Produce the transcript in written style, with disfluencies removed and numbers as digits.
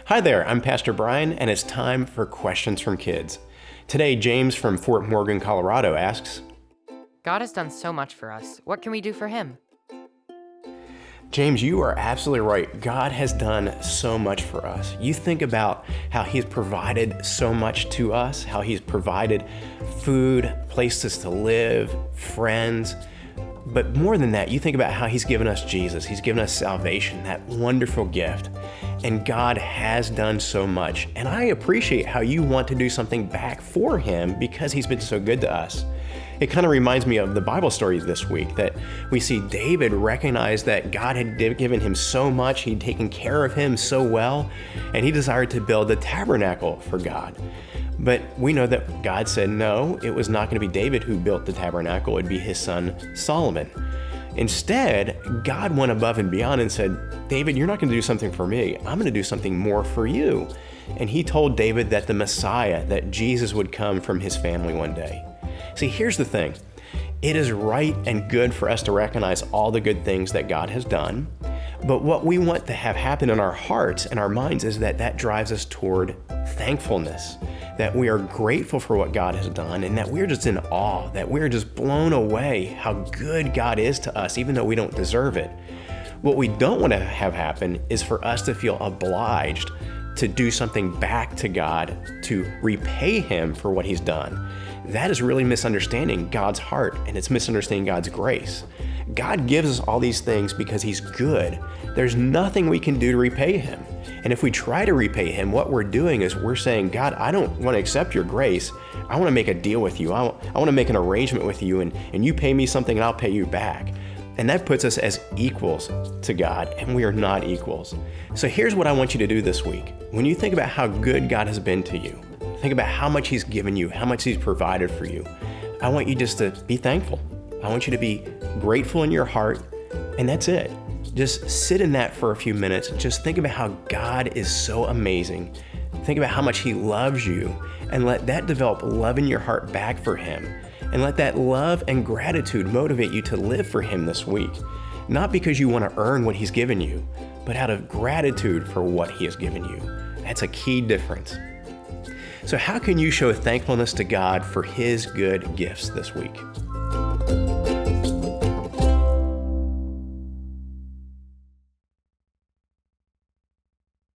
Hi there, I'm Pastor Brian, and it's time for Questions from Kids. Today, James from Fort Morgan, Colorado asks, God has done so much for us. What can we do for him? James, you are absolutely right. God has done so much for us. You think about how He's provided so much to us, how He's provided food, places to live, friends. But more than that, you think about how He's given us Jesus. He's given us salvation, that wonderful gift. And God has done so much. And I appreciate how you want to do something back for Him because He's been so good to us. It kind of reminds me of the Bible story this week that we see David recognize that God had given him so much, He'd taken care of him so well, and he desired to build a tabernacle for God. But we know that God said no, it was not going to be David who built the tabernacle, it'd be his son Solomon. Instead, God went above and beyond and said, David, you're not going to do something for me. I'm going to do something more for you. And He told David that the Messiah, that Jesus would come from his family one day. See, here's the thing. It is right and good for us to recognize all the good things that God has done. But what we want to have happen in our hearts and our minds is that drives us toward thankfulness, that we are grateful for what God has done and that we're just in awe, that we're just blown away how good God is to us, even though we don't deserve it. What we don't want to have happen is for us to feel obliged to do something back to God to repay Him for what He's done. That is really misunderstanding God's heart, and it's misunderstanding God's grace. God gives us all these things because He's good. There's nothing we can do to repay Him. And if we try to repay Him, what we're doing is we're saying, God, I don't want to accept your grace. I want to make a deal with you. I want to make an arrangement with you, and you pay me something and I'll pay you back. And that puts us as equals to God, and we are not equals. So here's what I want you to do this week. When you think about how good God has been to you, think about how much He's given you, how much He's provided for you. I want you just to be thankful. I want you to be grateful in your heart, and that's it. Just sit in that for a few minutes. Just think about how God is so amazing. Think about how much He loves you, and let that develop love in your heart back for Him. And let that love and gratitude motivate you to live for Him this week. Not because you want to earn what He's given you, but out of gratitude for what He has given you. That's a key difference. So how can you show thankfulness to God for His good gifts this week?